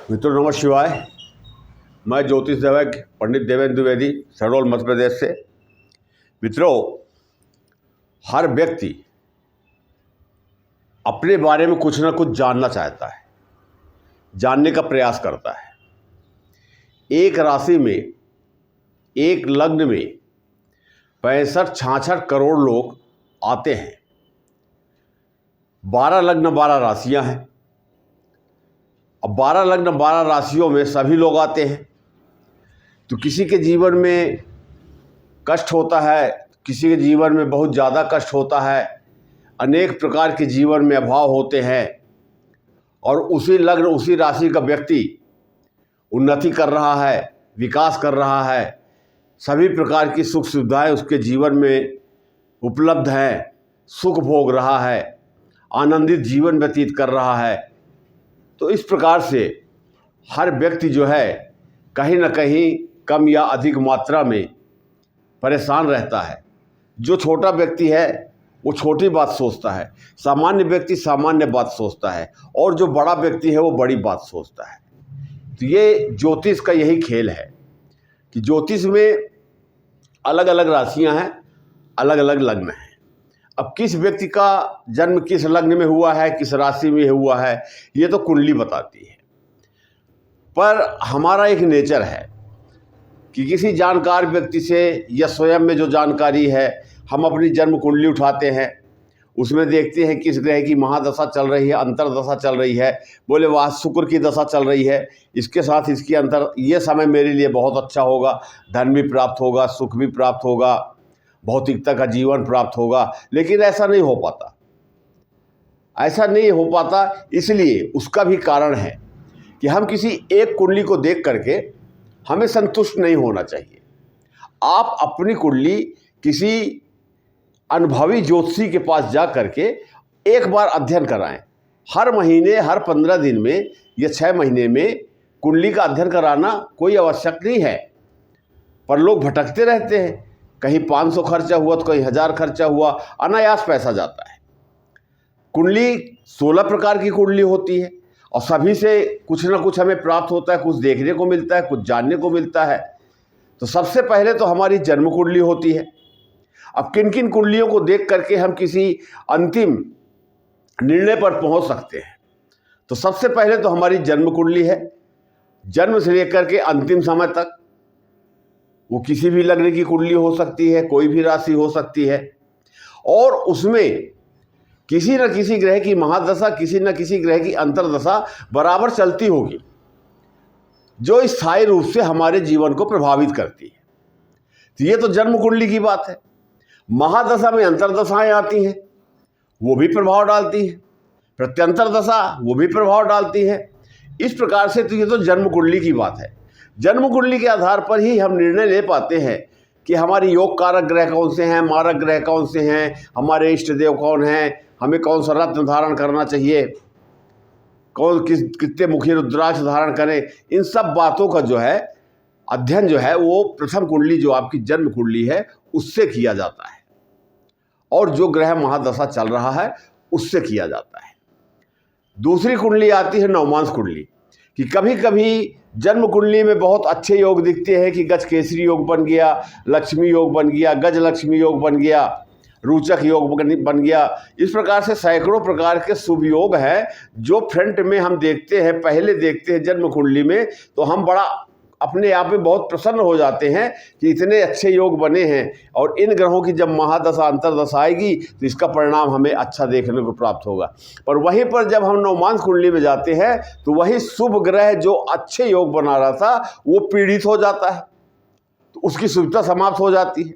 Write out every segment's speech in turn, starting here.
मित्रों नमः शिवाय। मैं ज्योतिष देवज्ञ पंडित देवेंद्र द्विवेदी शहडोल मध्य प्रदेश से। मित्रों, हर व्यक्ति अपने बारे में कुछ ना कुछ जानना चाहता है, जानने का प्रयास करता है। एक राशि में, एक लग्न में 65-66 करोड़ लोग आते हैं। 12 लग्न 12 राशियां हैं। अब 12 लग्न 12 राशियों में सभी लोग आते हैं, तो किसी के जीवन में कष्ट होता है, किसी के जीवन में बहुत ज़्यादा कष्ट होता है, अनेक प्रकार के जीवन में अभाव होते हैं। और उसी लग्न उसी राशि का व्यक्ति उन्नति कर रहा है, विकास कर रहा है, सभी प्रकार की सुख सुविधाएं उसके जीवन में उपलब्ध हैं, सुख भोग रहा है, आनंदित जीवन व्यतीत कर रहा है। तो इस प्रकार से हर व्यक्ति जो है कहीं ना कहीं कम या अधिक मात्रा में परेशान रहता है। जो छोटा व्यक्ति है वो छोटी बात सोचता है, सामान्य व्यक्ति सामान्य बात सोचता है, और जो बड़ा व्यक्ति है वो बड़ी बात सोचता है। तो ये ज्योतिष का यही खेल है कि ज्योतिष में अलग अलग राशियां हैं, अलग अलग लग्न हैं। अब किस व्यक्ति का जन्म किस लग्न में हुआ है, किस राशि में हुआ है, ये तो कुंडली बताती है। पर हमारा एक नेचर है कि किसी जानकार व्यक्ति से या स्वयं में जो जानकारी है, हम अपनी जन्म कुंडली उठाते हैं, उसमें देखते हैं किस ग्रह की महादशा चल रही है, अंतरदशा चल रही है। बोले वाह, शुक्र की दशा चल रही है, इसके साथ इसकी ये समय मेरे लिए बहुत अच्छा होगा, धन भी प्राप्त होगा, सुख भी प्राप्त होगा, भौतिकता का जीवन प्राप्त होगा। लेकिन ऐसा नहीं हो पाता, ऐसा नहीं हो पाता। इसलिए उसका भी कारण है कि हम किसी एक कुंडली को देख करके हमें संतुष्ट नहीं होना चाहिए। आप अपनी कुंडली किसी अनुभवी ज्योतिषी के पास जा करके एक बार अध्ययन कराएं। हर महीने, हर 15 दिन में या 6 महीने में कुंडली का अध्ययन कराना कोई आवश्यक नहीं है। पर लोग भटकते रहते हैं, कहीं 500 खर्चा हुआ तो कहीं 1000 खर्चा हुआ, अनायास पैसा जाता है। कुंडली 16 प्रकार की कुंडली होती है और सभी से कुछ ना कुछ हमें प्राप्त होता है, कुछ देखने को मिलता है, कुछ जानने को मिलता है। तो सबसे पहले तो हमारी जन्म कुंडली होती है। अब किन किन कुंडलियों को देख करके हम किसी अंतिम निर्णय पर पहुंच सकते हैं, तो सबसे पहले तो हमारी जन्म कुंडली है। जन्म से लेकर के अंतिम समय तक वो किसी भी लग्न की कुंडली हो सकती है, कोई भी राशि हो सकती है, और उसमें किसी न किसी ग्रह की महादशा, किसी न किसी ग्रह की अंतरदशा बराबर चलती होगी, जो स्थायी रूप से हमारे जीवन को प्रभावित करती है। तो ये तो जन्म कुंडली की बात है। महादशा में अंतरदशाएं आती हैं, वो भी प्रभाव डालती हैं, प्रत्यंतर दशा वो भी प्रभाव डालती है। इस प्रकार से तो ये तो जन्म कुंडली की बात है। जन्म कुंडली के आधार पर ही हम निर्णय ले पाते हैं कि हमारी योग कारक ग्रह कौन से हैं, मारक ग्रह कौन से हैं, हमारे इष्ट देव कौन हैं, हमें कौन सा रत्न धारण करना चाहिए, कितने मुखी रुद्राक्ष धारण करें। इन सब बातों का जो है अध्ययन जो है वो प्रथम कुंडली, जो आपकी जन्म कुंडली है, उससे किया जाता है, और जो ग्रह महादशा चल रहा है उससे किया जाता है। दूसरी कुंडली आती है नवमांश कुंडली, कि कभी कभी जन्म कुंडली में बहुत अच्छे योग दिखते हैं कि गज केसरी योग बन गया, लक्ष्मी योग बन गया, गज लक्ष्मी योग बन गया, रोचक योग बन गया। इस प्रकार से सैकड़ों प्रकार के शुभ योग हैं जो फ्रंट में हम देखते हैं, पहले देखते हैं जन्म कुंडली में, तो हम बड़ा अपने आप में बहुत प्रसन्न हो जाते हैं कि इतने अच्छे योग बने हैं। और इन ग्रहों की जब महादशा अंतरदशा आएगी तो इसका परिणाम हमें अच्छा देखने को प्राप्त होगा। पर वहीं पर जब हम नवमांश कुंडली में जाते हैं तो वही शुभ ग्रह जो अच्छे योग बना रहा था वो पीड़ित हो जाता है, तो उसकी सुविधा समाप्त हो जाती है।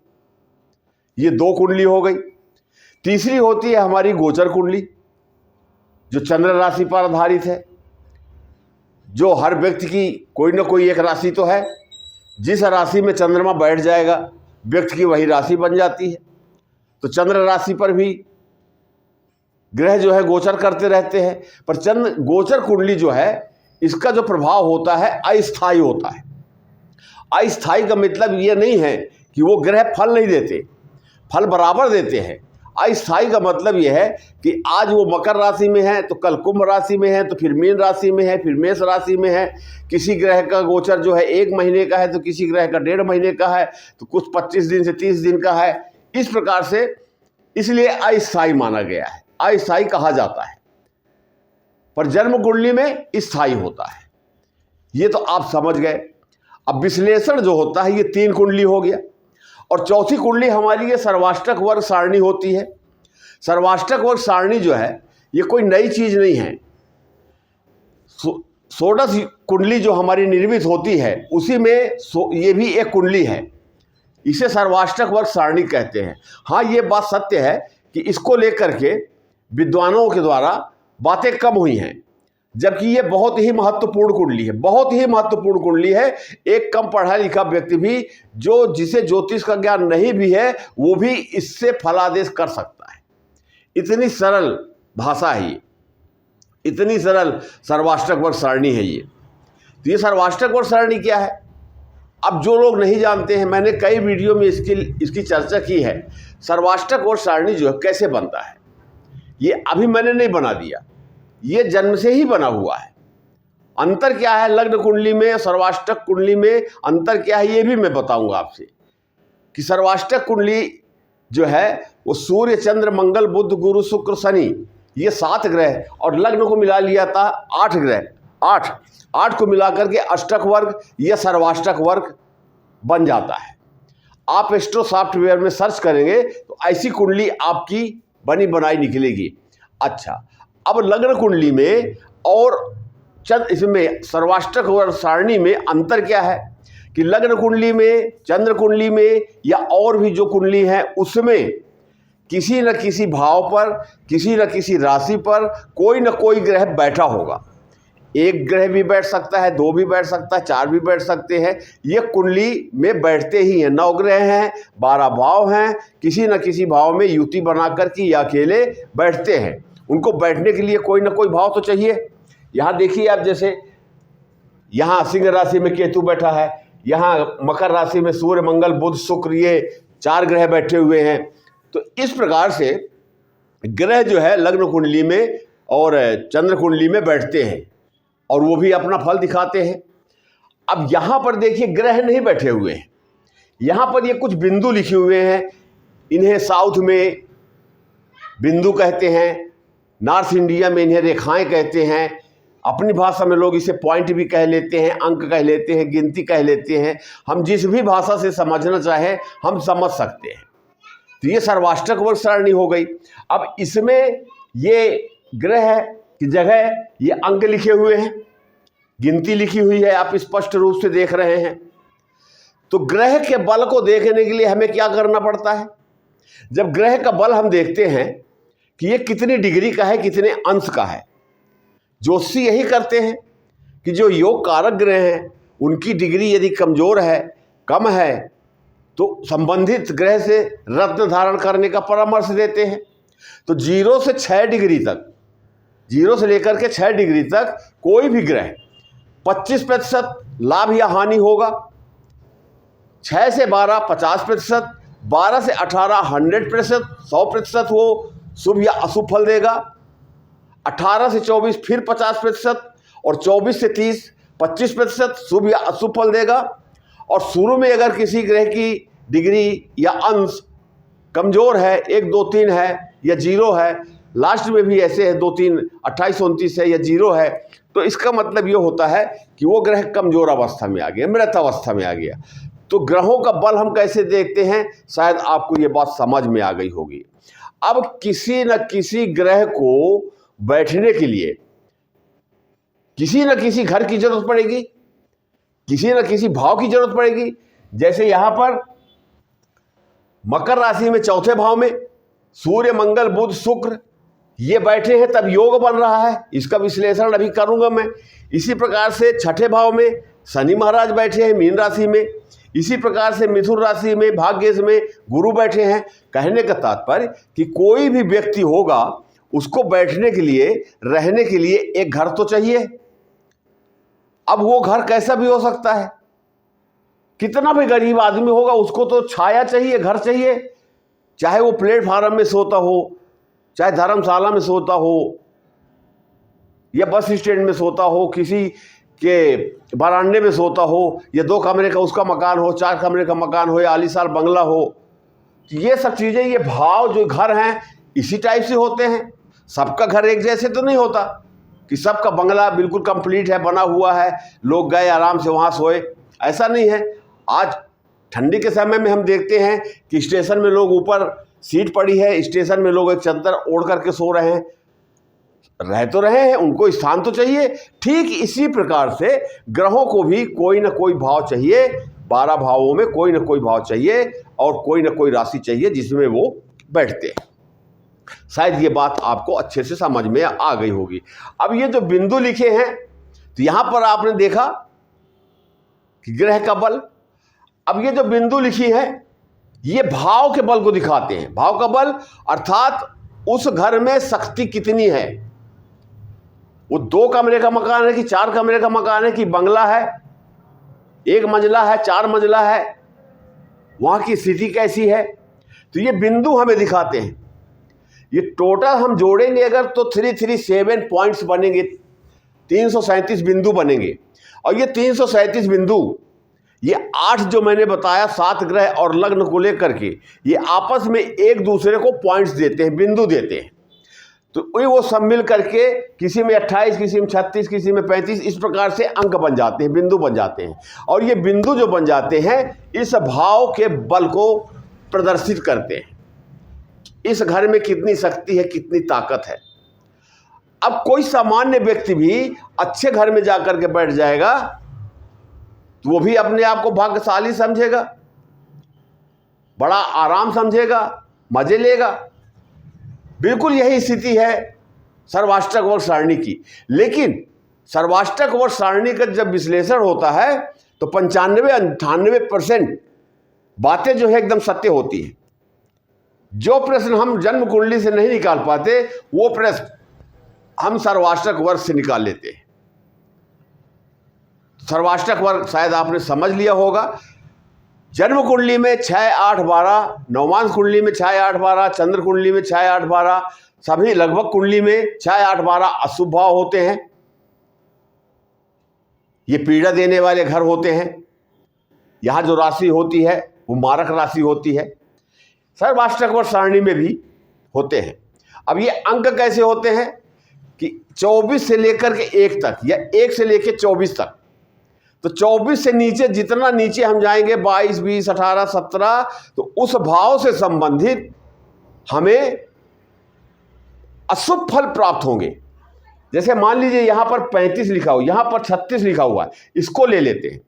ये 2 कुंडली हो गई। तीसरी होती है हमारी गोचर कुंडली, जो चंद्र राशि पर आधारित है। जो हर व्यक्ति की कोई ना कोई एक राशि तो है, जिस राशि में चंद्रमा बैठ जाएगा व्यक्ति की वही राशि बन जाती है। तो चंद्र राशि पर भी ग्रह जो है गोचर करते रहते हैं। पर गोचर कुंडली जो है, इसका जो प्रभाव होता है अस्थायी होता है। अस्थायी का मतलब ये नहीं है कि वो ग्रह फल नहीं देते, फल बराबर देते हैं। अस्थाई का मतलब यह है कि आज वो मकर राशि में है तो कल कुंभ राशि में है, तो फिर मीन राशि में है, फिर मेष राशि में है। किसी ग्रह का गोचर जो है 1 महीने का है तो किसी ग्रह का 1.5 महीने का है, तो कुछ 25 दिन से 30 दिन का है। इस प्रकार से इसलिए अस्थाई माना गया है, अस्थाई कहा जाता है, पर जन्म कुंडली में स्थाई होता है। ये तो आप समझ गए। अब विश्लेषण जो होता है ये 3 कुंडली हो गया, और चौथी कुंडली हमारी ये सर्वाष्टक वर्ग सारणी होती है। सर्वाष्टक वर्ग सारणी जो है ये कोई नई चीज नहीं है। षोडश कुंडली जो हमारी निर्मित होती है उसी में ये भी एक कुंडली है, इसे सर्वाष्टक वर्ग सारणी कहते हैं। हाँ, ये बात सत्य है कि इसको लेकर के विद्वानों के द्वारा बातें कम हुई हैं, जबकि ये बहुत ही महत्वपूर्ण कुंडली है, बहुत ही महत्वपूर्ण कुंडली है। एक कम पढ़ा लिखा व्यक्ति भी जो जिसे ज्योतिष का ज्ञान नहीं भी है वो भी इससे फलादेश कर सकता है। इतनी सरल भाषा है ये, इतनी सरल सर्वाष्टक वर्ग सारणी है ये। तो ये सर्वाष्टक वर्ग सारणी क्या है, अब जो लोग नहीं जानते हैं, मैंने कई वीडियो में इसकी चर्चा की है। सर्वाष्टक वर्ग सारणी जो है कैसे बनता है, ये अभी मैंने नहीं बना दिया, ये जन्म से ही बना हुआ है। अंतर क्या है लग्न कुंडली में, सर्वाष्टक कुंडली में अंतर क्या है ये भी मैं बताऊंगा आपसे। कि सर्वाष्टक कुंडली जो है वो सूर्य चंद्र मंगल बुध गुरु शुक्र शनि ये 7 ग्रह, और लग्न को मिला लिया था 8 ग्रह, 8 को मिलाकर के अष्टक वर्ग या सर्वाष्टक वर्ग बन जाता है। आप एस्ट्रो सॉफ्टवेयर में सर्च करेंगे तो ऐसी कुंडली आपकी बनी बनाई निकलेगी। अच्छा, अब लग्न कुंडली में और इसमें सर्वाष्टक वर्ग सारणी में अंतर क्या है कि लग्न कुंडली में, चंद्र कुंडली में या और भी जो कुंडली है उसमें किसी न किसी भाव पर, किसी न किसी राशि पर कोई न कोई ग्रह बैठा होगा। 1 ग्रह भी बैठ सकता है, 2 भी बैठ सकता है, 4 भी बैठ सकते हैं। ये कुंडली में बैठते ही हैं। 9 ग्रह हैं, 12 भाव हैं, किसी न किसी भाव में युति बनाकर के या अकेले बैठते हैं। उनको बैठने के लिए कोई ना कोई भाव तो चाहिए। यहाँ देखिए आप, जैसे यहाँ सिंह राशि में केतु बैठा है, यहाँ मकर राशि में सूर्य मंगल बुध शुक्र ये 4 ग्रह बैठे हुए हैं। तो इस प्रकार से ग्रह जो है लग्न कुंडली में और चंद्र कुंडली में बैठते हैं और वो भी अपना फल दिखाते हैं। अब यहाँ पर देखिए ग्रह नहीं बैठे हुए हैं, यहाँ पर ये कुछ बिंदु लिखे हुए हैं। इन्हें साउथ में बिंदु कहते हैं, नॉर्थ इंडिया में इन्हें रेखाएं कहते हैं, अपनी भाषा में लोग इसे पॉइंट भी कह लेते हैं, अंक कह लेते हैं, गिनती कह लेते हैं। हम जिस भी भाषा से समझना चाहें हम समझ सकते हैं। तो ये सर्वाष्टक वर्ग सारणी हो गई। अब इसमें ये ग्रह की जगह ये अंक लिखे हुए हैं, गिनती लिखी हुई है, आप स्पष्ट रूप से देख रहे हैं। तो ग्रह के बल को देखने के लिए हमें क्या करना पड़ता है, जब ग्रह का बल हम देखते हैं कि ये कितनी डिग्री का है, कितने अंश का है, ज्योतिषी यही करते हैं कि जो योग कारक ग्रह हैं उनकी डिग्री यदि कमजोर है, कम है, तो संबंधित ग्रह से रत्न धारण करने का परामर्श देते हैं। तो 0 से 6 डिग्री तक, 0 से लेकर के 6 डिग्री तक कोई भी ग्रह 25% लाभ या हानि होगा, 6 से 12 50%, 12 से 18 100%, 100% वो शुभ या अशुभ फल देगा, 18 से 24 फिर 50% और 24 से 30 25% शुभ या अशुभ फल देगा। और शुरू में अगर किसी ग्रह की डिग्री या अंश कमजोर है, 1 2 3 है या 0 है, लास्ट में भी ऐसे है 2 3 28 29 है या 0 है, तो इसका मतलब ये होता है कि वो ग्रह कमजोर अवस्था में आ गया, मृत अवस्था में आ गया। तो ग्रहों का बल हम कैसे देखते हैं, शायद आपको ये बात समझ में आ गई होगी। अब किसी न किसी ग्रह को बैठने के लिए किसी न किसी घर की जरूरत पड़ेगी, किसी न किसी भाव की जरूरत पड़ेगी। जैसे यहां पर मकर राशि में 4थे भाव में सूर्य मंगल बुध शुक्र ये बैठे हैं, तब योग बन रहा है। इसका विश्लेषण अभी करूंगा मैं। इसी प्रकार से 6ठे भाव में शनि महाराज बैठे हैं मीन राशि में। इसी प्रकार से मिथुन राशि में भाग्येश में गुरु बैठे हैं। कहने का तात्पर्य कि कोई भी व्यक्ति होगा उसको बैठने के लिए, रहने के लिए एक घर तो चाहिए। अब वो घर कैसा भी हो सकता है, कितना भी गरीब आदमी होगा उसको तो छाया चाहिए, घर चाहिए। चाहे वो प्लेटफार्म में सोता हो, चाहे धर्मशाला में सोता हो, या बस स्टैंड में सोता हो, किसी के बरामदे में सोता हो, या 2 कमरे का उसका मकान हो, 4 कमरे का मकान हो, या आलीशान बंगला हो, तो ये सब चीज़ें, ये भाव जो घर हैं इसी टाइप से होते हैं। सबका घर एक जैसे तो नहीं होता कि सबका बंगला बिल्कुल कंप्लीट है, बना हुआ है, लोग गए आराम से वहाँ सोए, ऐसा नहीं है। आज ठंडी के समय में हम देखते हैं कि स्टेशन में लोग, ऊपर सीट पड़ी है, स्टेशन में लोग एक चादर ओढ़ करके सो रहे हैं, रह तो रहे हैं, उनको स्थान तो चाहिए। ठीक इसी प्रकार से ग्रहों को भी कोई ना कोई भाव चाहिए, 12 भावों में कोई ना कोई भाव चाहिए और कोई ना कोई राशि चाहिए जिसमें वो बैठते हैं। शायद ये बात आपको अच्छे से समझ में आ गई होगी। अब ये जो बिंदु लिखे हैं, तो यहां पर आपने देखा कि ग्रह का बल। अब ये जो बिंदु लिखी है, ये भाव के बल को दिखाते हैं। भाव का बल अर्थात उस घर में शक्ति कितनी है, वो 2 कमरे का मकान है कि 4 कमरे का मकान है कि बंगला है, 1 मंजिला है, 4 मंजिला है, वहां की स्थिति कैसी है। तो ये बिंदु हमें दिखाते हैं। ये टोटल हम जोड़ेंगे अगर तो 337 पॉइंट्स बनेंगे, 337 बिंदु बनेंगे। और ये 337 बिंदु, ये 8 जो मैंने बताया 7 ग्रह और लग्न को लेकर के, ये आपस में एक दूसरे को पॉइंट्स देते हैं, बिंदु देते हैं। तो वो सब मिल करके किसी में 28, किसी में 36, किसी में 35, इस प्रकार से अंक बन जाते हैं, बिंदु बन जाते हैं। और ये बिंदु जो बन जाते हैं, इस भाव के बल को प्रदर्शित करते हैं। इस घर में कितनी शक्ति है, कितनी ताकत है। अब कोई सामान्य व्यक्ति भी अच्छे घर में जाकर के बैठ जाएगा तो वो भी अपने आप को भाग्यशाली समझेगा, बड़ा आराम समझेगा, मजे लेगा। बिल्कुल यही स्थिति है सर्वाष्टक वर्ग सारणी की। लेकिन सर्वाष्टक वर्ग सारणी का जब विश्लेषण होता है तो 95-98% बातें जो है एकदम सत्य होती हैं। जो प्रश्न हम जन्म कुंडली से नहीं निकाल पाते, वो प्रश्न हम सर्वाष्टक वर्ग से निकाल लेते हैं। सर्वाष्टक वर्ग शायद आपने समझ लिया होगा। जन्म कुंडली में 6, 8, 12, नवमांश कुंडली में 6, 8, 12, चंद्र कुंडली में 6, 8, 12, सभी लगभग कुंडली में 6, 8, 12 अशुभ भाव होते हैं। ये पीड़ा देने वाले घर होते हैं। यहाँ जो राशि होती है वो मारक राशि होती है। सर्वाष्टक वर्ग सारणी में भी होते हैं। अब ये अंक कैसे होते हैं कि 24 से लेकर के 1 तक, या 1 से लेकर 24 तक। तो 24 से नीचे जितना नीचे हम जाएंगे, 22, 20, 18, 17, तो उस भाव से संबंधित हमें अशुभ फल प्राप्त होंगे। जैसे मान लीजिए यहाँ पर 35 लिखा हुआ, यहाँ पर 36 लिखा हुआ है, इसको ले लेते हैं।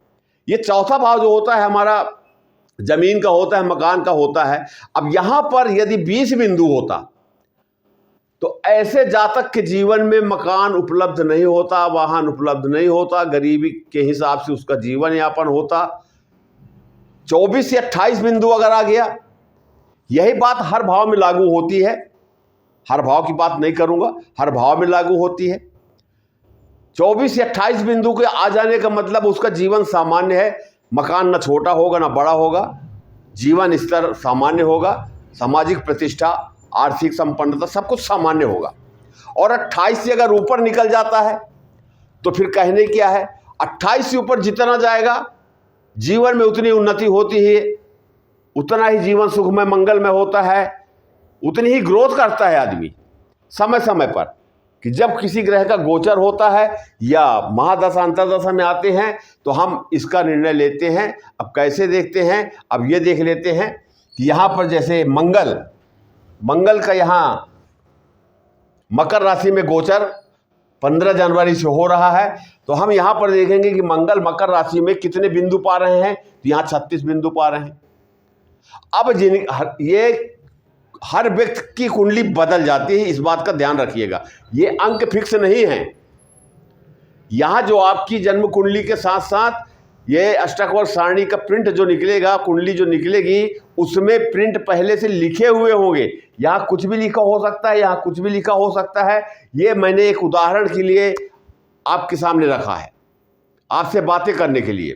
ये चौथा भाव जो होता है हमारा जमीन का होता है, मकान का होता है। अब यहाँ पर यदि 20 बिंदु होता तो ऐसे जातक के जीवन में मकान उपलब्ध नहीं होता, वाहन उपलब्ध नहीं होता, गरीबी के हिसाब से उसका जीवन यापन होता। 24 से 28 बिंदु अगर आ गया, यही बात हर भाव में लागू होती है। हर भाव की बात नहीं करूंगा, हर भाव में लागू होती है। 24 से 28 बिंदु के आ जाने का मतलब उसका जीवन सामान्य है। मकान न छोटा होगा न बड़ा होगा, जीवन स्तर सामान्य होगा, सामाजिक प्रतिष्ठा, आर्थिक संपन्नता सब कुछ सामान्य होगा। और 28 से अगर ऊपर निकल जाता है तो फिर कहने क्या है। 28 से ऊपर जितना जाएगा जीवन में उतनी उन्नति होती है, उतना ही जीवन सुखमय मंगलमय होता है, उतनी ही ग्रोथ करता है आदमी समय समय पर। कि जब किसी ग्रह का गोचर होता है या महादशा अंतर्दशा में आते हैं तो हम इसका निर्णय लेते हैं। अब कैसे देखते हैं, अब ये देख लेते हैं कि यहाँ पर जैसे मंगल का यहाँ मकर राशि में गोचर 15 जनवरी से हो रहा है। तो हम यहाँ पर देखेंगे कि मंगल मकर राशि में कितने बिंदु पा रहे हैं, तो यहाँ 36 बिंदु पा रहे हैं। अब ये हर व्यक्ति की कुंडली बदल जाती है, इस बात का ध्यान रखिएगा। ये अंक फिक्स नहीं है। यहाँ जो आपकी जन्म कुंडली के साथ साथ ये अष्टक वर्ग सारणी का प्रिंट जो निकलेगा, कुंडली जो निकलेगी, उसमें प्रिंट पहले से लिखे हुए होंगे। यहाँ कुछ भी लिखा हो सकता है, यहाँ कुछ भी लिखा हो सकता है। ये मैंने एक उदाहरण के लिए आपके सामने रखा है, आपसे बातें करने के लिए।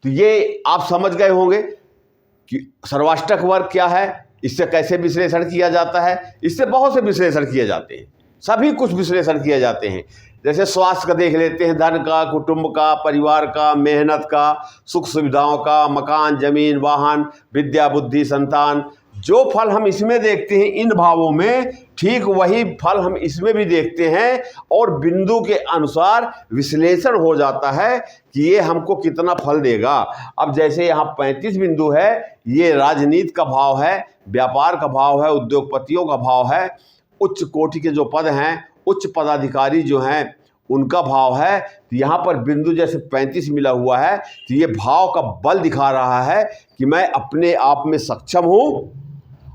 तो ये आप समझ गए होंगे कि सर्वाष्टक वर्ग क्या है, इससे कैसे विश्लेषण किया जाता है? इससे बहुत से विश्लेषण किए जाते हैं, सभी कुछ विश्लेषण किए जाते हैं। जैसे स्वास्थ्य का देख लेते हैं, धन का, कुटुंब का, परिवार का, मेहनत का, सुख सुविधाओं का, मकान, जमीन, वाहन, विद्या, बुद्धि, संतान। जो फल हम इसमें देखते हैं इन भावों में, ठीक वही फल हम इसमें भी देखते हैं, और बिंदु के अनुसार विश्लेषण हो जाता है कि ये हमको कितना फल देगा। अब जैसे यहाँ 35 बिंदु है, ये राजनीति का भाव है, व्यापार का भाव है, उद्योगपतियों का भाव है, उच्च कोटि के जो पद हैं, उच्च पदाधिकारी जो हैं, उनका भाव है। तो यहाँ पर बिंदु जैसे 35 मिला हुआ है, तो ये भाव का बल दिखा रहा है कि मैं अपने आप में सक्षम हूँ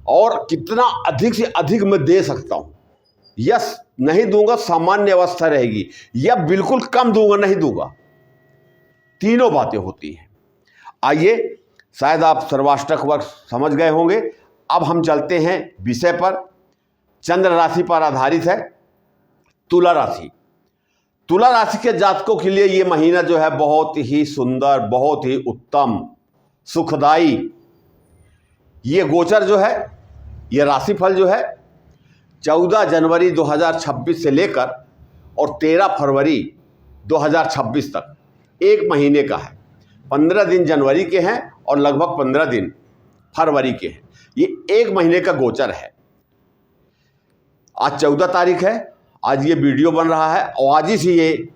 और कितना अधिक से अधिक मैं दे सकता हूँ। यस नहीं दूंगा, सामान्य अवस्था रहेगी, या बिल्कुल कम दूंगा, नहीं दूंगा। तीनों बातें होती हैं। आइए, शायद आप सर्वाष्टक वर्ग समझ गए होंगे। अब हम चलते हैं विषय पर। चंद्र राशि पर आधारित है तुला राशि। तुला राशि के जातकों के लिए ये महीना जो है बहुत ही सुंदर, बहुत ही उत्तम, सुखदाई। ये गोचर जो है, ये राशिफल जो है 14 जनवरी 2026 से लेकर और 13 फरवरी 2026 तक एक महीने का है। 15 दिन जनवरी के हैं और लगभग 15 दिन फरवरी के हैं। ये एक महीने का गोचर है। आज 14 तारीख है, आज ये वीडियो बन रहा है और आज ही से ये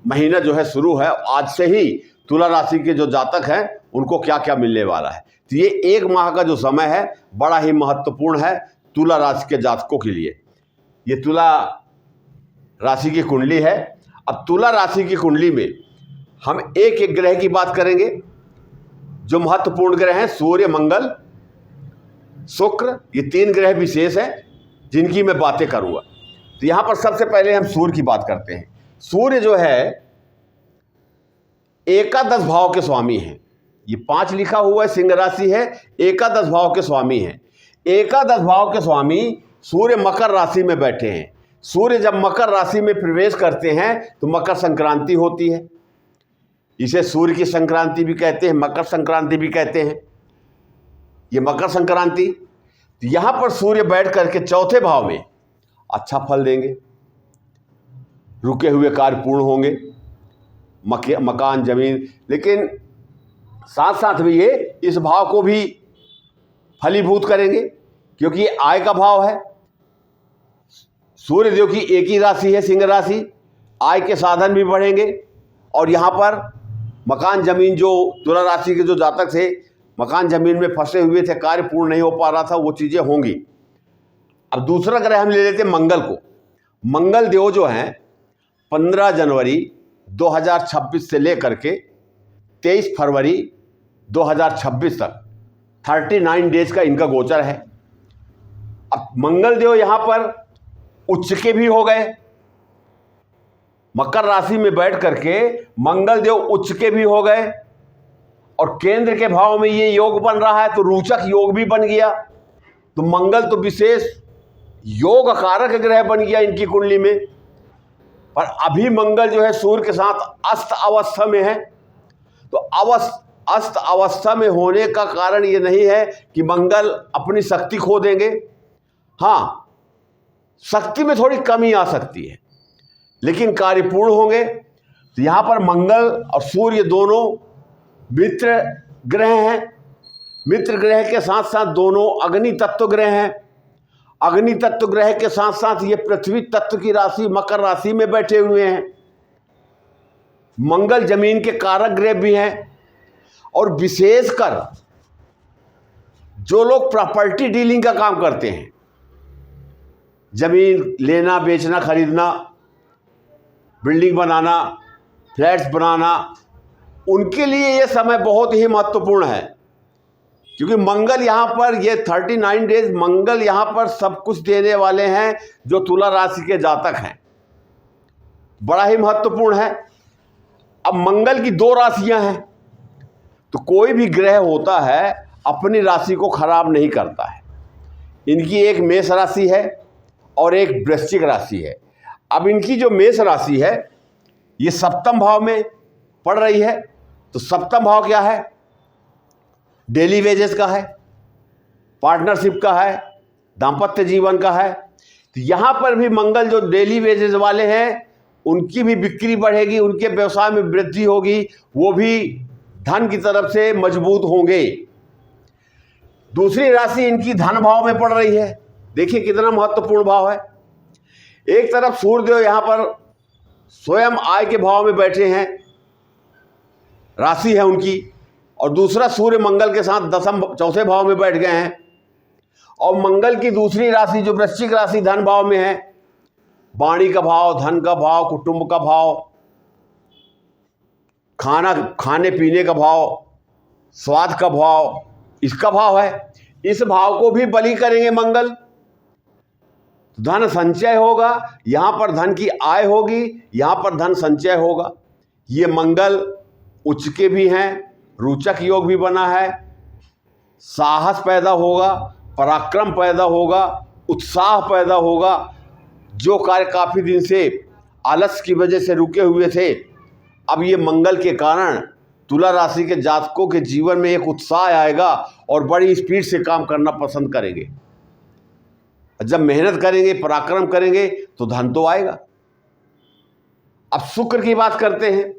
महीना जो है शुरू है। आज से ही तुला राशि के जो जातक हैं उनको क्या क्या मिलने वाला है। तो ये एक माह का जो समय है बड़ा ही महत्वपूर्ण है तुला राशि के जातकों के लिए। ये तुला राशि की कुंडली है। अब तुला राशि की कुंडली में हम एक एक ग्रह की बात करेंगे। जो महत्वपूर्ण ग्रह हैं सूर्य, मंगल, शुक्र, ये 3 ग्रह विशेष हैं जिनकी मैं बातें करूँगा। तो यहाँ पर सबसे पहले हम सूर्य की बात करते हैं। सूर्य जो है एकादश भाव के स्वामी हैं। ये 5 लिखा हुआ है, सिंह राशि है, एकादश भाव के स्वामी हैं। एकादश भाव के स्वामी सूर्य मकर राशि में बैठे हैं। सूर्य जब मकर राशि में प्रवेश करते हैं तो मकर संक्रांति होती है। इसे सूर्य की संक्रांति भी कहते हैं, मकर संक्रांति भी कहते हैं। ये मकर संक्रांति, तो यहाँ पर सूर्य बैठ करके चौथे भाव में अच्छा फल देंगे, रुके हुए कार्य पूर्ण होंगे, मकान, जमीन। लेकिन साथ साथ में ये इस भाव को भी फलीभूत करेंगे क्योंकि ये आय का भाव है। सूर्य देव की एक ही राशि है, सिंह राशि। आय के साधन भी बढ़ेंगे और यहाँ पर मकान, जमीन, जो तुला राशि के जो जातक थे मकान जमीन में फंसे हुए थे, कार्य पूर्ण नहीं हो पा रहा था, वो चीज़ें होंगी। अब दूसरा ग्रह हम ले लेते हैं मंगल को। मंगल देव जो हैं 15 जनवरी 2026 से लेकर के 23 फरवरी 2026 तक 39 डेज का इनका गोचर है। अब मंगल देव यहाँ पर उच्च के भी हो गए। मकर राशि में बैठ करके मंगल देव उच्च के भी हो गए और केंद्र के भाव में ये योग बन रहा है, तो रोचक योग भी बन गया। तो मंगल तो विशेष योग कारक ग्रह बन गया इनकी कुंडली में। पर अभी मंगल जो है सूर्य के साथ अस्त अवस्था में है। तो अस्त अवस्था में होने का कारण ये नहीं है कि मंगल अपनी शक्ति खो देंगे। हाँ, शक्ति में थोड़ी कमी आ सकती है लेकिन कार्य पूर्ण होंगे। तो यहाँ पर मंगल और सूर्य दोनों मित्र ग्रह हैं। मित्र ग्रह के साथ साथ दोनों अग्नि तत्व ग्रह हैं। अग्नि तत्व ग्रह के साथ साथ ये पृथ्वी तत्व की राशि मकर राशि में बैठे हुए हैं। मंगल जमीन के कारक ग्रह भी हैं और विशेषकर जो लोग प्रॉपर्टी डीलिंग का काम करते हैं, जमीन लेना, बेचना, खरीदना, बिल्डिंग बनाना, फ्लैट्स बनाना, उनके लिए ये समय बहुत ही महत्वपूर्ण है क्योंकि मंगल यहाँ पर ये 39 डेज मंगल यहाँ पर सब कुछ देने वाले हैं जो तुला राशि के जातक हैं। बड़ा ही महत्वपूर्ण है। अब मंगल की 2 राशियां हैं, तो कोई भी ग्रह होता है अपनी राशि को खराब नहीं करता है। इनकी एक मेष राशि है और एक वृश्चिक राशि है। अब इनकी जो मेष राशि है ये सप्तम भाव में पड़ रही है। तो सप्तम भाव क्या है? डेली वेजेस का है, पार्टनरशिप का है, दाम्पत्य जीवन का है। तो यहाँ पर भी मंगल जो डेली वेजेस वाले हैं उनकी भी बिक्री बढ़ेगी, उनके व्यवसाय में वृद्धि होगी, वो भी धन की तरफ से मजबूत होंगे। दूसरी राशि इनकी धन भाव में पड़ रही है। देखिए कितना महत्वपूर्ण भाव है। एक तरफ सूर्यदेव यहाँ पर स्वयं आय के भाव में बैठे हैं, राशि है उनकी, और दूसरा सूर्य मंगल के साथ दशम चौथे भाव में बैठ गए हैं। और मंगल की दूसरी राशि जो वृश्चिक राशि धन भाव में है, वाणी का भाव, धन का भाव, कुटुंब का भाव, खाने पीने का भाव, स्वाद का भाव, इसका भाव है। इस भाव को भी बली करेंगे मंगल, धन संचय होगा, यहां पर धन की आय होगी, यहां पर धन संचय होगा। ये मंगल उच्च के भी हैं, रोचक योग भी बना है, साहस पैदा होगा, पराक्रम पैदा होगा, उत्साह पैदा होगा। जो कार्य काफ़ी दिन से आलस की वजह से रुके हुए थे, अब ये मंगल के कारण तुला राशि के जातकों के जीवन में एक उत्साह आएगा और बड़ी स्पीड से काम करना पसंद करेंगे। जब मेहनत करेंगे, पराक्रम करेंगे तो धन तो आएगा। अब शुक्र की बात करते हैं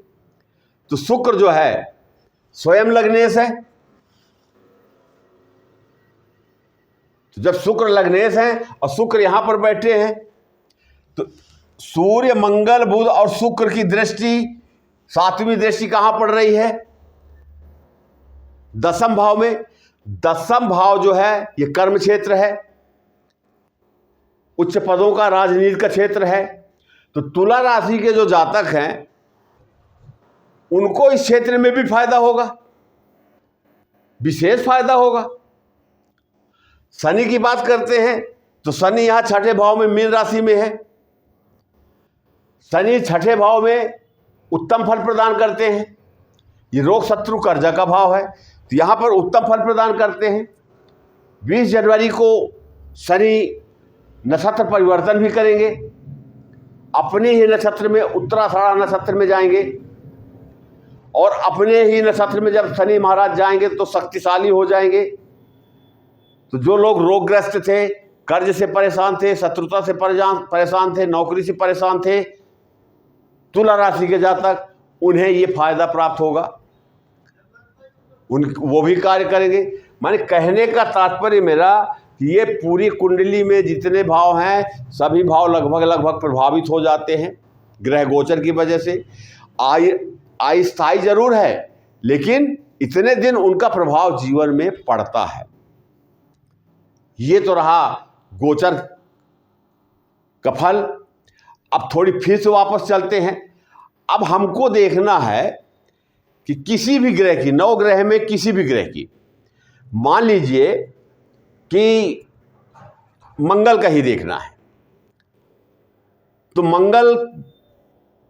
तो शुक्र जो है स्वयं लग्नेश है। तो जब शुक्र लग्नेश है और शुक्र यहां पर बैठे हैं तो सूर्य, मंगल, बुध और शुक्र की दृष्टि, सातवीं दृष्टि कहां पड़ रही है? दसम भाव में। दसम भाव जो है ये कर्म क्षेत्र है, उच्च पदों का, राजनीति का क्षेत्र है। तो तुला राशि के जो जातक हैं उनको इस क्षेत्र में भी फायदा होगा, विशेष फायदा होगा। शनि की बात करते हैं तो शनि यहां छठे भाव में मीन राशि में है। शनि छठे भाव में उत्तम फल प्रदान करते हैं। ये रोग, शत्रु, कर्जा का भाव है, तो यहां पर उत्तम फल प्रदान करते हैं। 20 जनवरी को शनि नक्षत्र परिवर्तन भी करेंगे, अपने ही नक्षत्र में, उत्तराषाढ़ नक्षत्र में जाएंगे। और अपने ही नक्षत्र में जब शनि महाराज जाएंगे तो शक्तिशाली हो जाएंगे। तो जो लोग रोगग्रस्त थे, कर्ज से परेशान थे, शत्रुता से परेशान थे, नौकरी से परेशान थे, तुला राशि के जातक, उन्हें ये फायदा प्राप्त होगा, वो भी कार्य करेंगे। माने कहने का तात्पर्य मेरा कि ये पूरी कुंडली में जितने भाव हैं सभी भाव लगभग प्रभावित हो जाते हैं ग्रह गोचर की वजह से। आय स्थायी जरूर है, लेकिन इतने दिन उनका प्रभाव जीवन में पड़ता है। ये तो रहा गोचर का फल। अब थोड़ी फिर से वापस चलते हैं। अब हमको देखना है कि किसी भी ग्रह की, 9 ग्रह में किसी भी ग्रह की, मान लीजिए कि मंगल का ही देखना है, तो मंगल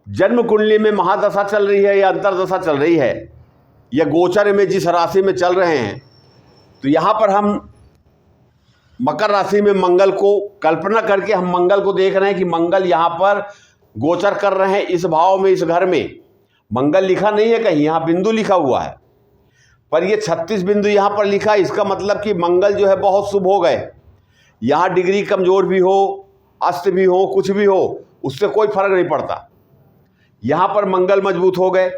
जन्म कुंडली में महादशा चल रही है या अंतरदशा चल रही है या गोचर में जिस राशि में चल रहे हैं, तो यहाँ पर हम मकर राशि में मंगल को कल्पना करके हम मंगल को देख रहे हैं कि मंगल यहाँ पर गोचर कर रहे हैं इस भाव में, इस घर में। मंगल लिखा नहीं है कहीं, यहाँ बिंदु लिखा हुआ है, पर ये 36 बिंदु यहाँ पर लिखा है। इसका मतलब कि मंगल जो है बहुत शुभ हो गए। यहाँ डिग्री कमजोर भी हो, अस्त भी हो, कुछ भी हो, उससे कोई फर्क नहीं पड़ता। यहाँ पर मंगल मजबूत हो गए।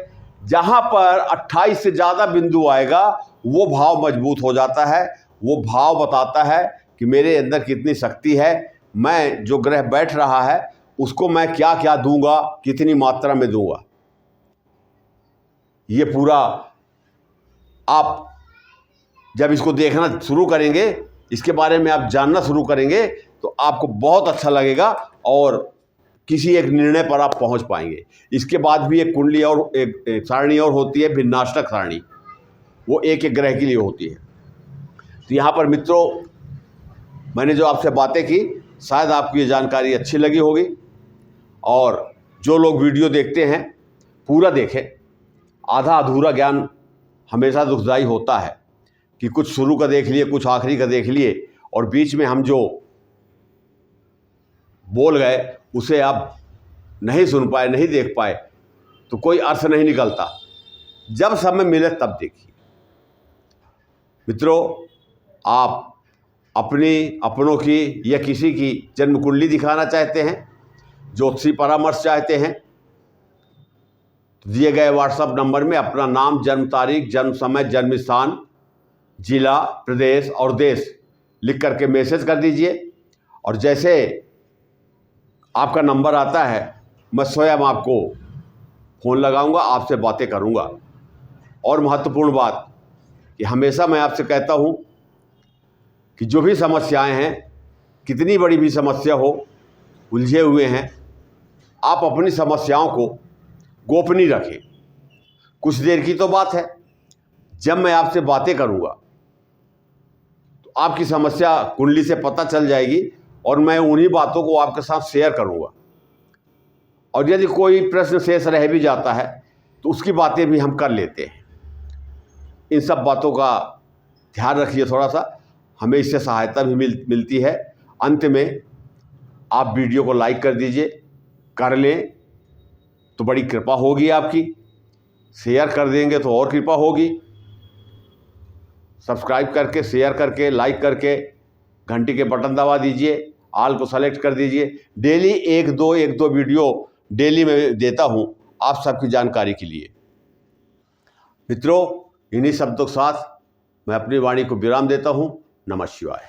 जहाँ पर 28 से ज़्यादा बिंदु आएगा वो भाव मजबूत हो जाता है। वो भाव बताता है कि मेरे अंदर कितनी शक्ति है, मैं जो ग्रह बैठ रहा है उसको मैं क्या क्या दूंगा, कितनी मात्रा में दूंगा। ये पूरा आप जब इसको देखना शुरू करेंगे, इसके बारे में आप जानना शुरू करेंगे, तो आपको बहुत अच्छा लगेगा और किसी एक निर्णय पर आप पहुंच पाएंगे। इसके बाद भी एक कुंडली और एक सारणी और होती है, भिन्नाष्टक सारणी, वो एक एक ग्रह के लिए होती है। तो यहाँ पर मित्रों, मैंने जो आपसे बातें की, शायद आपको ये जानकारी अच्छी लगी होगी। और जो लोग वीडियो देखते हैं पूरा देखें। आधा अधूरा ज्ञान हमेशा दुखदाई होता है कि कुछ शुरू का देख लिए, कुछ आखिरी का देख लिए, और बीच में हम जो बोल गए उसे आप नहीं सुन पाए, नहीं देख पाए, तो कोई अर्थ नहीं निकलता। जब समय मिले तब देखिए। मित्रों, आप अपनों की या किसी की जन्म कुंडली दिखाना चाहते हैं, ज्योतिषी परामर्श चाहते हैं, तो दिए गए व्हाट्सएप नंबर में अपना नाम, जन्म तारीख, जन्म समय, जन्म स्थान, जिला, प्रदेश और देश लिख करके मैसेज कर दीजिए। और जैसे आपका नंबर आता है मैं स्वयं आपको फ़ोन लगाऊंगा, आपसे बातें करूंगा। और महत्वपूर्ण बात कि हमेशा मैं आपसे कहता हूं कि जो भी समस्याएं हैं, कितनी बड़ी भी समस्या हो, उलझे हुए हैं, आप अपनी समस्याओं को गोपनीय रखें। कुछ देर की तो बात है, जब मैं आपसे बातें करूंगा तो आपकी समस्या कुंडली से पता चल जाएगी और मैं उन्हीं बातों को आपके साथ शेयर करूंगा। और यदि कोई प्रश्न शेष रह भी जाता है तो उसकी बातें भी हम कर लेते हैं। इन सब बातों का ध्यान रखिए थोड़ा सा, हमें इससे सहायता भी मिलती है। अंत में आप वीडियो को लाइक कर दीजिए, कर लें तो बड़ी कृपा होगी आपकी, शेयर कर देंगे तो और कृपा होगी। सब्सक्राइब करके, शेयर करके, लाइक करके, घंटी के बटन दबा दीजिए, ऑल को सेलेक्ट कर दीजिए। डेली एक दो वीडियो डेली मैं देता हूं आप सबकी जानकारी के लिए। मित्रों, इन्हीं शब्दों के साथ मैं अपनी वाणी को विराम देता हूं। नमः शिवाय।